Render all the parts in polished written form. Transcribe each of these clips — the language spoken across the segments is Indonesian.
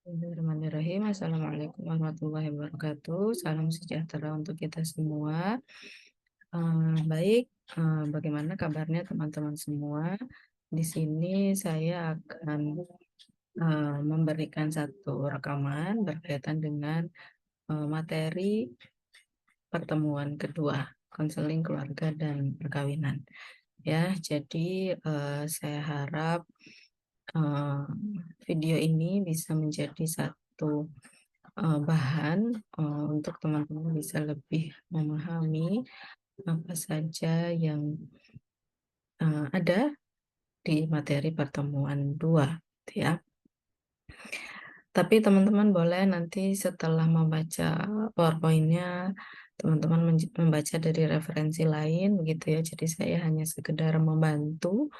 Bismillahirrahmanirrahim. Assalamualaikum warahmatullahi wabarakatuh. Salam sejahtera untuk kita semua. Baik, bagaimana kabarnya teman-teman semua? Di sini saya akan memberikan satu rekaman berkaitan dengan materi pertemuan kedua, konseling keluarga dan perkawinan. Ya, jadi saya harap eh, video ini bisa menjadi satu bahan untuk teman-teman bisa lebih memahami apa saja yang ada di materi pertemuan 2, gitu ya. Tapi teman-teman boleh nanti setelah membaca PowerPoint-nya, teman-teman membaca dari referensi lain begitu ya. Jadi saya hanya sekedar membantu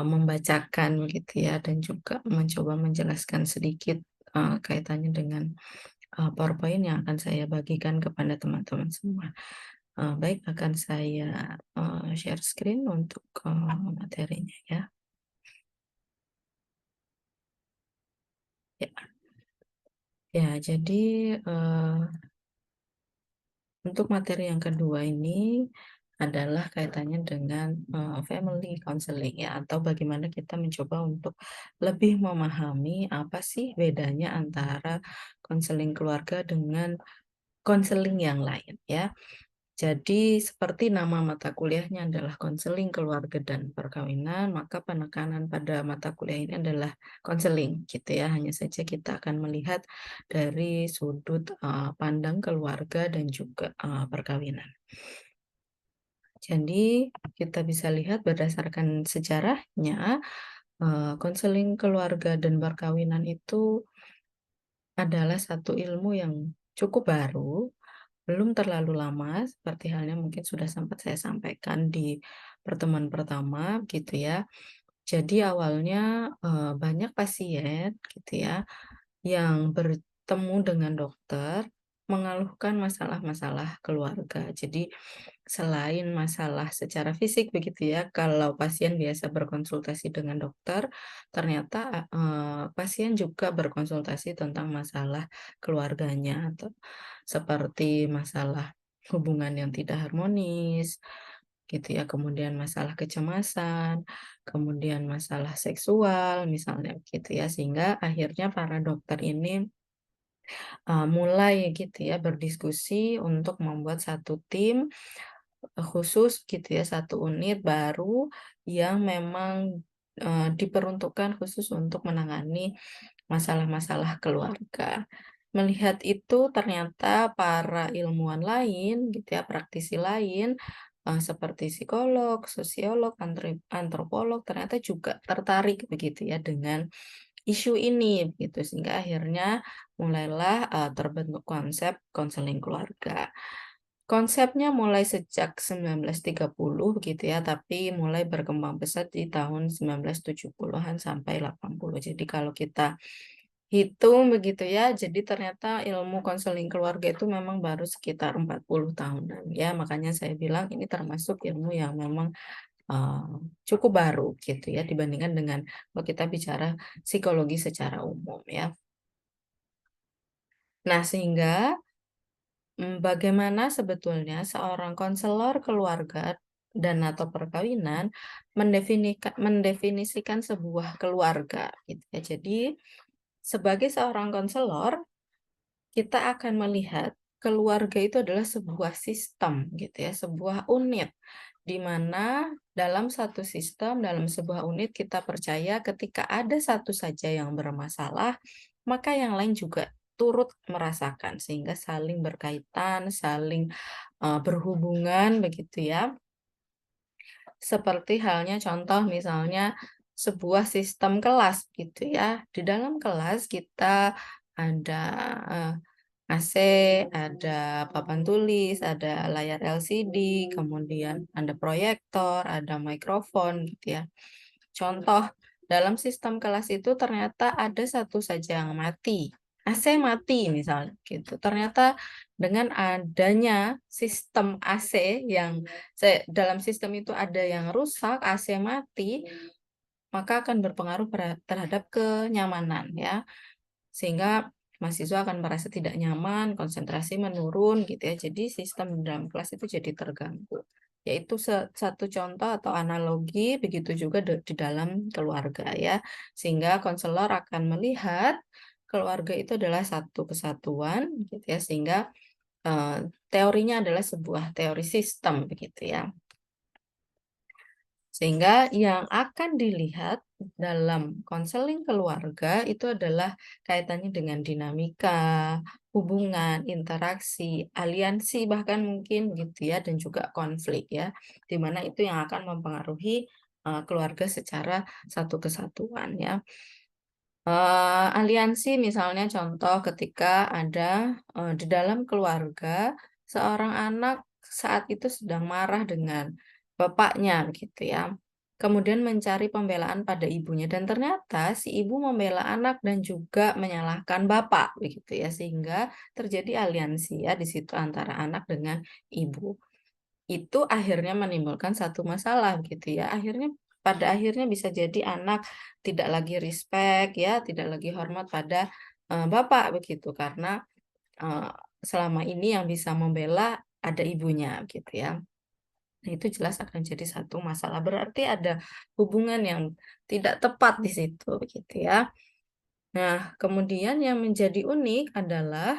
membacakan begitu ya, dan juga mencoba menjelaskan sedikit kaitannya dengan PowerPoint yang akan saya bagikan kepada teman-teman semua. Baik, akan saya share screen untuk materinya ya. Ya, ya jadi untuk materi yang kedua ini adalah kaitannya dengan family counseling ya, atau bagaimana kita mencoba untuk lebih memahami apa sih bedanya antara konseling keluarga dengan konseling yang lain ya. Jadi seperti nama mata kuliahnya adalah konseling keluarga dan perkawinan, maka penekanan pada mata kuliah ini adalah konseling gitu ya. Hanya saja kita akan melihat dari sudut pandang keluarga dan juga perkawinan. Jadi kita bisa lihat berdasarkan sejarahnya, konseling keluarga dan perkawinan itu adalah satu ilmu yang cukup baru, belum terlalu lama, seperti halnya mungkin sudah sempat saya sampaikan di pertemuan pertama gitu ya. Jadi awalnya, banyak pasien gitu ya, yang bertemu dengan dokter, mengeluhkan masalah-masalah keluarga. Jadi selain masalah secara fisik begitu ya, kalau pasien biasa berkonsultasi dengan dokter, ternyata, pasien juga berkonsultasi tentang masalah keluarganya, atau seperti masalah hubungan yang tidak harmonis, gitu ya, kemudian masalah kecemasan, kemudian masalah seksual misalnya gitu ya, sehingga akhirnya para dokter ini mulai gitu ya berdiskusi untuk membuat satu tim khusus gitu ya, satu unit baru yang memang diperuntukkan khusus untuk menangani masalah-masalah keluarga. Melihat itu ternyata para ilmuwan lain gitu ya, praktisi lain seperti psikolog, sosiolog, antropolog ternyata juga tertarik begitu ya dengan isu ini gitu, sehingga akhirnya mulailah terbentuk konsep konseling keluarga. Konsepnya mulai sejak 1930 begitu ya, tapi mulai berkembang pesat di tahun 1970-an sampai 80. Jadi kalau kita hitung begitu ya, jadi ternyata ilmu konseling keluarga itu memang baru sekitar 40 tahunan ya. Makanya saya bilang ini termasuk ilmu yang memang eee, cukup baru gitu ya, dibandingkan dengan kalau kita bicara psikologi secara umum ya. Nah, sehingga bagaimana sebetulnya seorang konselor keluarga dan atau perkawinan mendefinisikan sebuah keluarga gitu ya. Jadi sebagai seorang konselor, kita akan melihat keluarga itu adalah sebuah sistem gitu ya, sebuah unit di mana dalam satu sistem, dalam sebuah unit kita percaya ketika ada satu saja yang bermasalah, maka yang lain juga turut merasakan sehingga saling berkaitan, saling berhubungan begitu ya. Seperti halnya contoh misalnya sebuah sistem kelas gitu ya. Di dalam kelas kita ada AC, ada papan tulis, ada layar LCD, kemudian ada proyektor, ada mikrofon gitu ya. Contoh, dalam sistem kelas itu ternyata ada satu saja yang mati. AC mati misalnya gitu. Ternyata dengan adanya sistem AC yang dalam sistem itu ada yang rusak, AC mati, maka akan berpengaruh terhadap kenyamanan ya. sehingga mahasiswa akan merasa tidak nyaman, konsentrasi menurun gitu ya. Jadi sistem dalam kelas itu jadi terganggu. Yaitu satu contoh atau analogi, begitu juga di dalam keluarga ya. Sehingga konselor akan melihat keluarga itu adalah satu kesatuan gitu ya, sehingga teorinya adalah sebuah teori sistem begitu ya. Sehingga yang akan dilihat dalam konseling keluarga itu adalah kaitannya dengan dinamika, hubungan, interaksi, aliansi bahkan mungkin gitu ya, dan juga konflik ya. Di mana itu yang akan mempengaruhi keluarga secara satu kesatuan ya. Aliansi misalnya contoh ketika ada di dalam keluarga seorang anak saat itu sedang marah dengan bapaknya gitu ya. Kemudian mencari pembelaan pada ibunya dan ternyata si ibu membela anak dan juga menyalahkan bapak begitu ya, sehingga terjadi aliansi ya di situ antara anak dengan ibu. Itu akhirnya menimbulkan satu masalah gitu ya. Pada akhirnya bisa jadi anak tidak lagi respect ya, tidak lagi hormat pada bapak begitu, karena eee, selama ini yang bisa membela ada ibunya gitu ya. Nah, itu jelas akan jadi satu masalah, berarti ada hubungan yang tidak tepat di situ gitu ya. Nah, kemudian yang menjadi unik adalah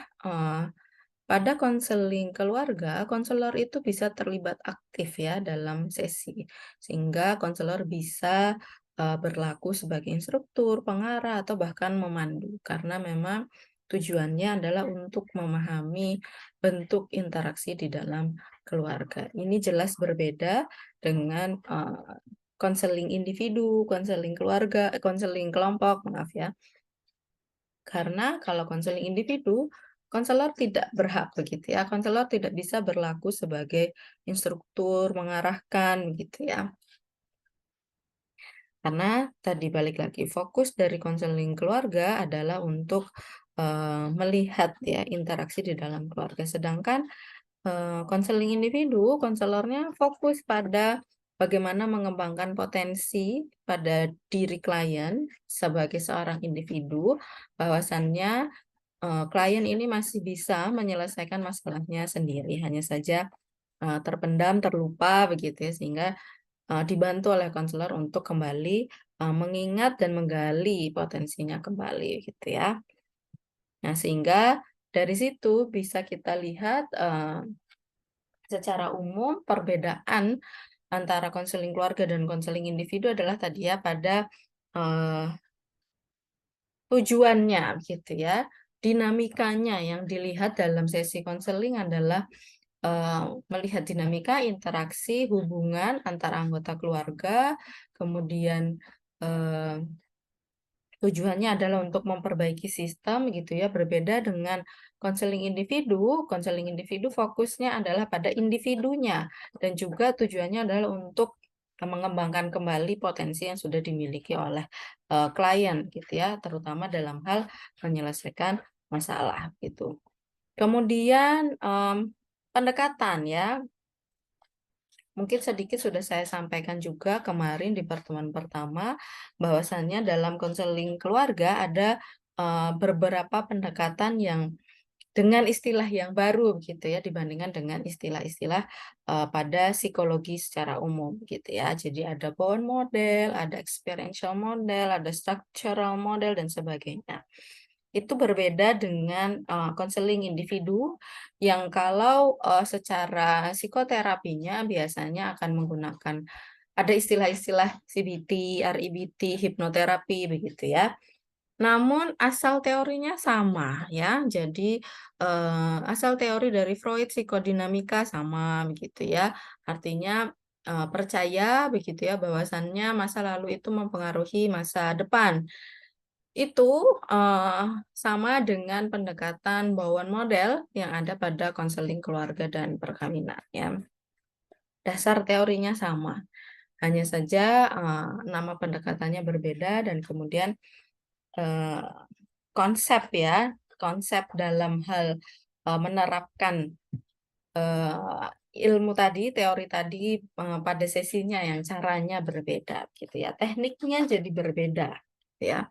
pada konseling keluarga, konselor itu bisa terlibat aktif ya dalam sesi, sehingga konselor bisa berlaku sebagai instruktur, pengarah, atau bahkan memandu, karena memang tujuannya adalah untuk memahami bentuk interaksi di dalam keluarga. Ini jelas berbeda dengan konseling individu, konseling keluarga, konseling kelompok, maaf ya. Karena kalau konseling individu, konselor tidak berhak begitu ya, konselor tidak bisa berlaku sebagai instruktur, mengarahkan gitu ya. Karena tadi balik lagi, fokus dari konseling keluarga adalah untuk melihat ya interaksi di dalam keluarga. Sedangkan konseling individu, konselornya fokus pada bagaimana mengembangkan potensi pada diri klien sebagai seorang individu, bahwasannya klien ini masih bisa menyelesaikan masalahnya sendiri, hanya saja terpendam, terlupa begitu ya, sehingga dibantu oleh konselor untuk kembali mengingat dan menggali potensinya kembali gitu ya. Nah, sehingga dari situ bisa kita lihat secara umum perbedaan antara konseling keluarga dan konseling individu adalah tadi ya pada eee, tujuannya gitu ya. Dinamikanya yang dilihat dalam sesi konseling adalah melihat dinamika, interaksi, hubungan antara anggota keluarga, kemudian tujuannya adalah untuk memperbaiki sistem gitu ya, berbeda dengan konseling individu fokusnya adalah pada individunya dan juga tujuannya adalah untuk mengembangkan kembali potensi yang sudah dimiliki oleh klien gitu ya, terutama dalam hal menyelesaikan masalah gitu. Kemudian pendekatan ya, mungkin sedikit sudah saya sampaikan juga kemarin di pertemuan pertama, bahwasannya dalam konseling keluarga ada beberapa pendekatan yang dengan istilah yang baru gitu ya, dibandingkan dengan istilah-istilah pada psikologi secara umum gitu ya. Jadi ada Bowen model, ada experiential model, ada structural model dan sebagainya. Itu berbeda dengan konseling individu yang kalau secara psikoterapinya biasanya akan menggunakan ada istilah-istilah CBT, REBT, hipnoterapi begitu ya. Namun asal teorinya sama ya. Jadi asal teori dari Freud psikodinamika sama begitu ya. Artinya percaya begitu ya bahwasannya masa lalu itu mempengaruhi masa depan. Itu sama dengan pendekatan Bowen model yang ada pada konseling keluarga dan perkawinan ya. Dasar teorinya sama, hanya saja nama pendekatannya berbeda dan kemudian eee, konsep ya, konsep dalam hal menerapkan eee, ilmu tadi, teori tadi pada sesinya yang caranya berbeda gitu ya, tekniknya jadi berbeda ya.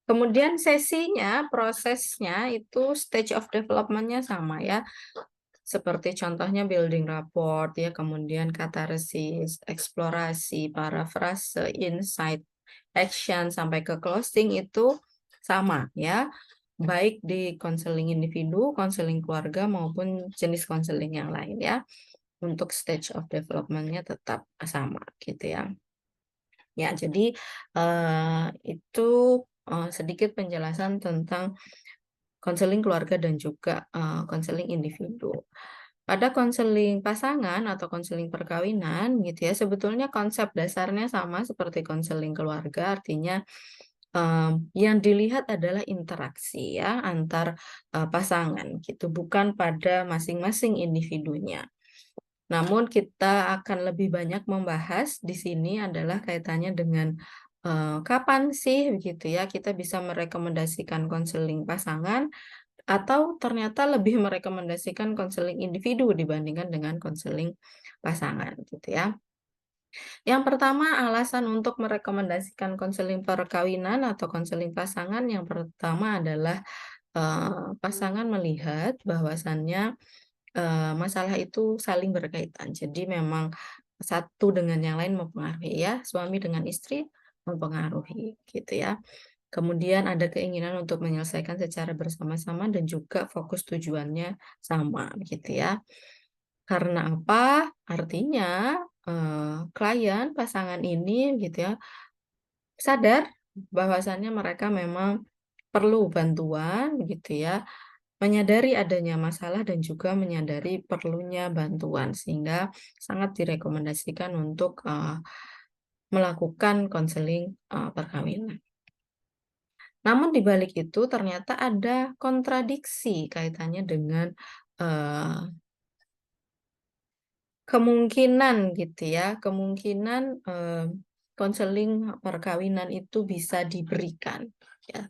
Kemudian sesinya, prosesnya itu stage of development-nya sama ya, seperti contohnya building rapport ya, kemudian katarsis, eksplorasi, parafrase, insight, action, sampai ke closing itu sama ya, baik di konseling individu, konseling keluarga, maupun jenis konseling yang lain ya. Untuk stage of development-nya tetap sama gitu ya. Ya, jadi itu sedikit penjelasan tentang konseling keluarga dan juga konseling individu. Pada konseling pasangan atau konseling perkawinan gitu ya, sebetulnya konsep dasarnya sama seperti konseling keluarga, artinya yang dilihat adalah interaksi ya antar pasangan gitu, bukan pada masing-masing individunya. Namun kita akan lebih banyak membahas di sini adalah kaitannya dengan kapan sih begitu ya kita bisa merekomendasikan konseling pasangan atau ternyata lebih merekomendasikan konseling individu dibandingkan dengan konseling pasangan gitu ya. Yang pertama alasan untuk merekomendasikan konseling perkawinan atau konseling pasangan yang pertama adalah pasangan melihat bahwasannya masalah itu saling berkaitan. Jadi memang satu dengan yang lain mempengaruhi ya, suami dengan istri mempengaruhi gitu ya. Kemudian ada keinginan untuk menyelesaikan secara bersama-sama dan juga fokus tujuannya sama gitu ya. Karena apa? Artinya klien pasangan ini gitu ya sadar bahwasannya mereka memang perlu bantuan gitu ya, menyadari adanya masalah dan juga menyadari perlunya bantuan, sehingga sangat direkomendasikan untuk, melakukan konseling, perkawinan. Namun di balik itu ternyata ada kontradiksi kaitannya dengan, eee, kemungkinan gitu ya, kemungkinan, konseling perkawinan itu bisa diberikan, ya.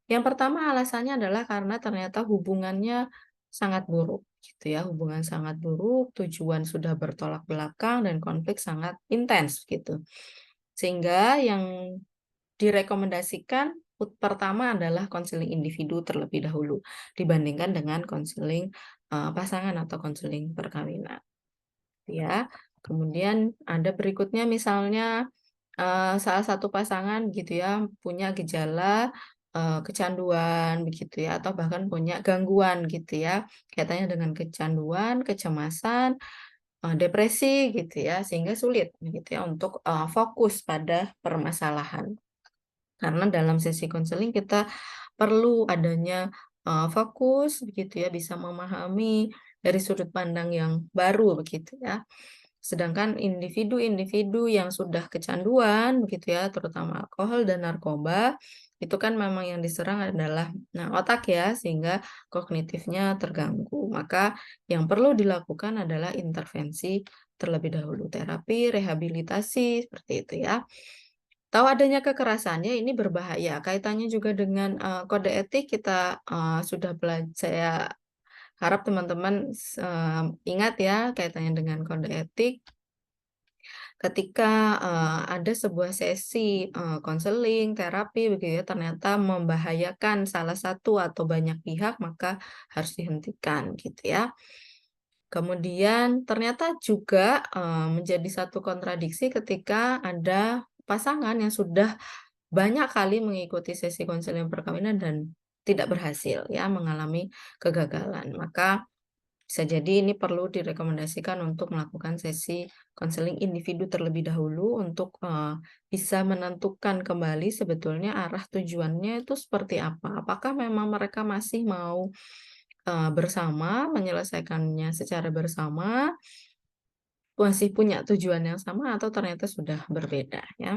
Yang pertama alasannya adalah karena ternyata hubungannya sangat buruk gitu ya, hubungan sangat buruk, tujuan sudah bertolak belakang dan konflik sangat intens gitu. Sehingga yang direkomendasikan pertama adalah konseling individu terlebih dahulu dibandingkan dengan konseling, pasangan atau konseling perkawinan, ya. Kemudian ada berikutnya misalnya salah satu pasangan gitu ya, punya gejala, kecanduan begitu ya, atau bahkan punya gangguan gitu ya, kaitannya dengan kecanduan, kecemasan, depresi gitu ya, sehingga sulit gitu ya untuk, fokus pada permasalahan. Karena dalam sesi konseling kita perlu adanya, fokus begitu ya, bisa memahami dari sudut pandang yang baru begitu ya. Sedangkan individu-individu yang sudah kecanduan begitu ya, terutama alkohol dan narkoba, itu kan memang yang diserang adalah, nah, otak ya, sehingga kognitifnya terganggu. Maka yang perlu dilakukan adalah intervensi terlebih dahulu, terapi, rehabilitasi, seperti itu ya. Tahu adanya kekerasannya ini berbahaya, kaitannya juga dengan, kode etik kita, sudah saya harap teman-teman ingat ya kaitannya dengan kode etik. Ketika, ada sebuah sesi, konseling, terapi begitu ya, ternyata membahayakan salah satu atau banyak pihak, maka harus dihentikan gitu ya. Kemudian ternyata juga, menjadi satu kontradiksi ketika ada pasangan yang sudah banyak kali mengikuti sesi konseling perkawinan dan tidak berhasil ya, mengalami kegagalan. Maka bisa jadi ini perlu direkomendasikan untuk melakukan sesi konseling individu terlebih dahulu untuk, bisa menentukan kembali sebetulnya arah tujuannya itu seperti apa. Apakah memang mereka masih mau, bersama, menyelesaikannya secara bersama, masih punya tujuan yang sama atau ternyata sudah berbeda ya.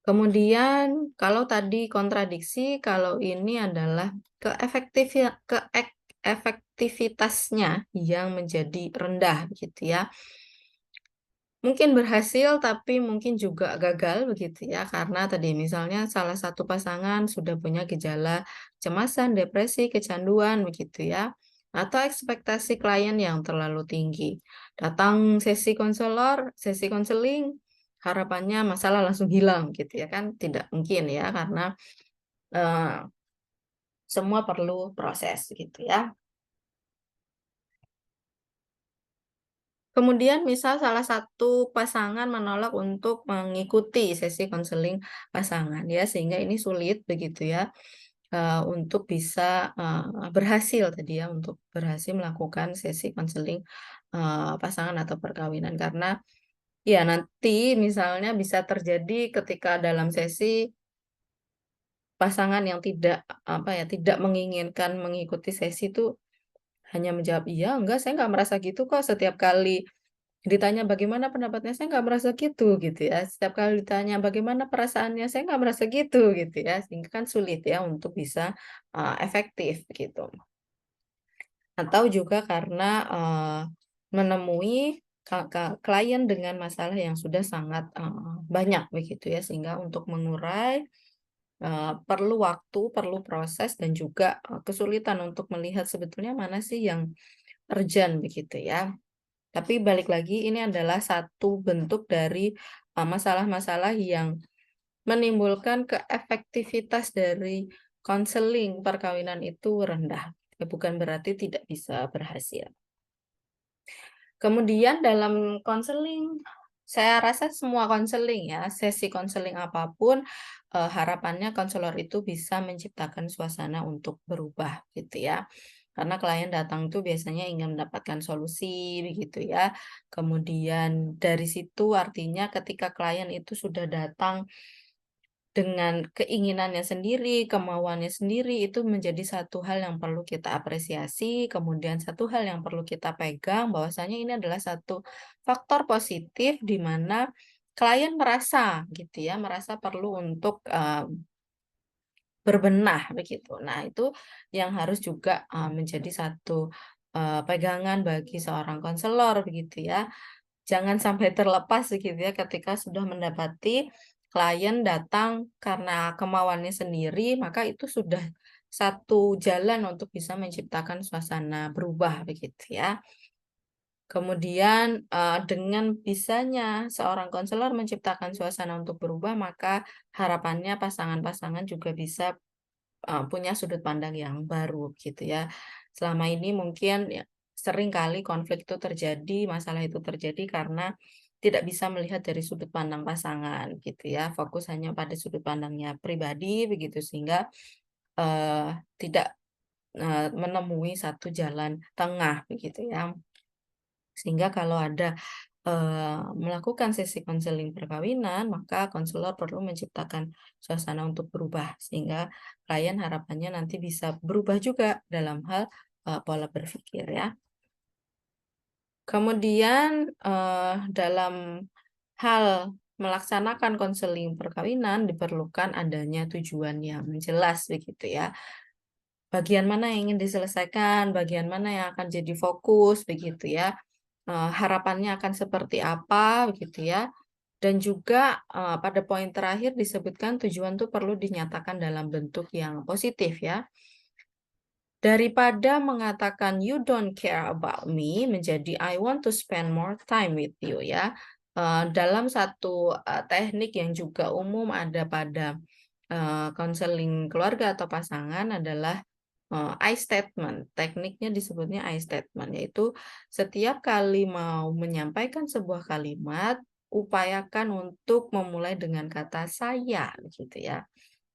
Kemudian kalau tadi kontradiksi, kalau ini adalah efektivitasnya yang menjadi rendah gitu ya. Mungkin berhasil tapi mungkin juga gagal begitu ya, karena tadi misalnya salah satu pasangan sudah punya gejala kecemasan, depresi, kecanduan begitu ya, atau ekspektasi klien yang terlalu tinggi. Datang sesi konselor, sesi konseling harapannya masalah langsung hilang gitu ya kan, tidak mungkin ya karena, eee, semua perlu proses gitu ya. Kemudian misal salah satu pasangan menolak untuk mengikuti sesi konseling pasangan ya, sehingga ini sulit begitu ya, untuk bisa, berhasil tadi ya, untuk berhasil melakukan sesi konseling, pasangan atau perkawinan. Karena ya nanti misalnya bisa terjadi ketika dalam sesi pasangan yang tidak, apa ya, tidak menginginkan mengikuti sesi itu hanya menjawab, "Iya, enggak, saya nggak merasa gitu kok." Setiap kali ditanya, "Bagaimana pendapatnya?" "Saya nggak merasa gitu," gitu ya. Setiap kali ditanya, "Bagaimana perasaannya?" "Saya nggak merasa gitu," gitu ya. Sehingga kan sulit ya untuk bisa, efektif gitu. Atau juga karena, menemui klien dengan masalah yang sudah sangat, banyak begitu ya, sehingga untuk mengurai, perlu waktu, perlu proses dan juga, kesulitan untuk melihat sebetulnya mana sih yang urgent begitu ya. Tapi balik lagi ini adalah satu bentuk dari, masalah-masalah yang menimbulkan keefektivitas dari konseling perkawinan itu rendah, ya bukan berarti tidak bisa berhasil. Kemudian dalam konseling, saya rasa semua konseling ya, sesi konseling apapun, harapannya konselor itu bisa menciptakan suasana untuk berubah gitu ya. Karena klien datang tuh biasanya ingin mendapatkan solusi begitu ya. Kemudian dari situ artinya ketika klien itu sudah datang dengan keinginannya sendiri, kemauannya sendiri, itu menjadi satu hal yang perlu kita apresiasi, kemudian satu hal yang perlu kita pegang bahwasanya ini adalah satu faktor positif di mana klien merasa gitu ya, merasa perlu untuk, berbenah begitu. Nah itu yang harus juga, menjadi satu, pegangan bagi seorang konselor begitu ya. Jangan sampai terlepas gitu ya ketika sudah mendapati klien datang karena kemauannya sendiri, maka itu sudah satu jalan untuk bisa menciptakan suasana berubah begitu ya. Kemudian, dengan bisanya seorang konselor menciptakan suasana untuk berubah, maka harapannya pasangan-pasangan juga bisa, punya sudut pandang yang baru gitu ya. Selama ini mungkin ya sering kali konflik itu terjadi, masalah itu terjadi karena tidak bisa melihat dari sudut pandang pasangan gitu ya, fokus hanya pada sudut pandangnya pribadi begitu sehingga, tidak, menemui satu jalan tengah begitu ya. Sehingga kalau ada, melakukan sesi konseling perkawinan, maka konselor perlu menciptakan suasana untuk berubah, sehingga klien harapannya nanti bisa berubah juga dalam hal, pola berpikir ya. Kemudian, dalam hal melaksanakan konseling perkawinan diperlukan adanya tujuan yang jelas begitu ya. Bagian mana yang ingin diselesaikan, bagian mana yang akan jadi fokus begitu ya. Harapannya akan seperti apa begitu ya, dan juga, pada poin terakhir disebutkan tujuan tuh perlu dinyatakan dalam bentuk yang positif ya. Daripada mengatakan, "You don't care about me," menjadi, "I want to spend more time with you," ya. Dalam satu, teknik yang juga umum ada pada, konseling keluarga atau pasangan adalah, I statement. Tekniknya disebutnya I statement, yaitu setiap kali mau menyampaikan sebuah kalimat, upayakan untuk memulai dengan kata "saya," gitu ya.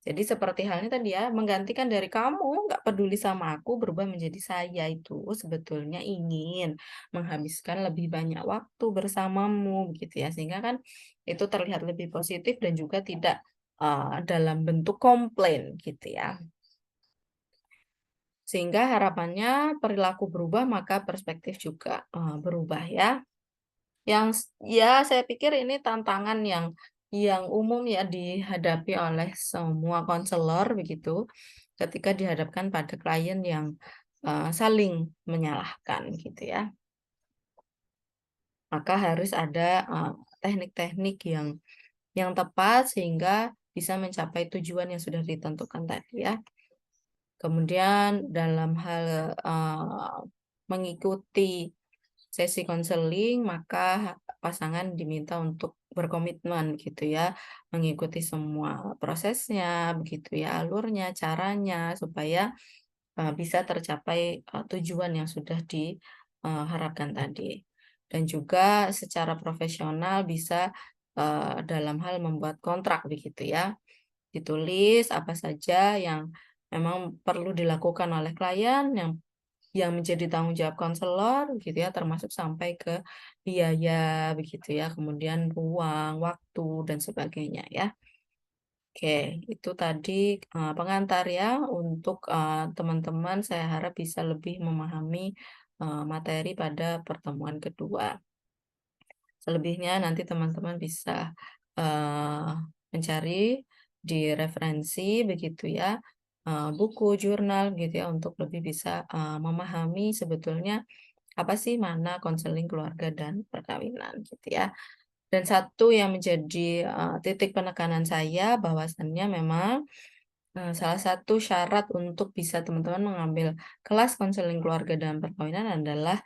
Jadi seperti halnya tadi ya, menggantikan dari kamu nggak peduli sama aku berubah menjadi saya itu sebetulnya ingin menghabiskan lebih banyak waktu bersamamu gitu ya. Sehingga kan itu terlihat lebih positif dan juga tidak, dalam bentuk komplain gitu ya. Sehingga harapannya perilaku berubah maka perspektif juga, berubah ya. Ya saya pikir ini tantangan yang umum ya dihadapi oleh semua konselor begitu, ketika dihadapkan pada klien yang, saling menyalahkan gitu ya. Maka harus ada, teknik-teknik yang tepat sehingga bisa mencapai tujuan yang sudah ditentukan tadi ya. Kemudian dalam hal, mengikuti sesi konseling, maka pasangan diminta untuk berkomitmen gitu ya, mengikuti semua prosesnya, begitu ya, alurnya, caranya, supaya bisa tercapai, tujuan yang sudah diharapkan tadi. Dan juga secara profesional bisa, dalam hal membuat kontrak begitu ya. Ditulis apa saja yang memang perlu dilakukan oleh klien, yang menjadi tanggung jawab konselor gitu ya, termasuk sampai ke biaya begitu ya, kemudian ruang, waktu, dan sebagainya ya. Oke, itu tadi, pengantar ya untuk, teman-teman saya harap bisa lebih memahami, materi pada pertemuan kedua. Selebihnya nanti teman-teman bisa, eee, mencari di referensi begitu ya, buku, jurnal gitu ya untuk lebih bisa, memahami sebetulnya apa sih makna konseling keluarga dan perkawinan gitu ya. Dan satu yang menjadi, titik penekanan saya bahwasannya memang, salah satu syarat untuk bisa teman-teman mengambil kelas konseling keluarga dan perkawinan adalah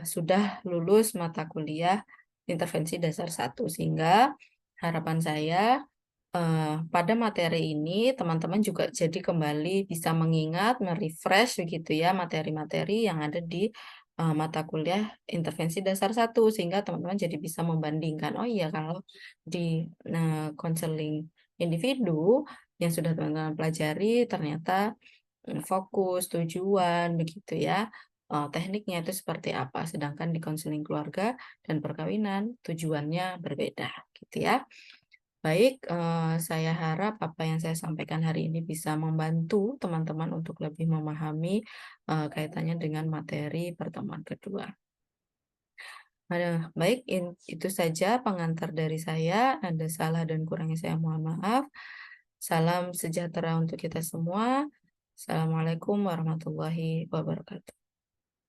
sudah lulus mata kuliah intervensi dasar satu sehingga harapan saya, pada materi ini teman-teman juga jadi kembali bisa mengingat, begitu ya materi-materi yang ada di, mata kuliah intervensi dasar satu sehingga teman-teman jadi bisa membandingkan, "Oh iya kalau di, konseling individu yang sudah teman-teman pelajari ternyata fokus, tujuan, begitu ya, tekniknya itu seperti apa. Sedangkan di konseling keluarga dan perkawinan tujuannya berbeda, gitu ya. Baik, saya harap apa yang saya sampaikan hari ini bisa membantu teman-teman untuk lebih memahami, kaitannya dengan materi pertemuan kedua. Baik, itu saja pengantar dari saya. Ada salah dan kurangnya saya mohon maaf. Salam sejahtera untuk kita semua. Assalamualaikum warahmatullahi wabarakatuh.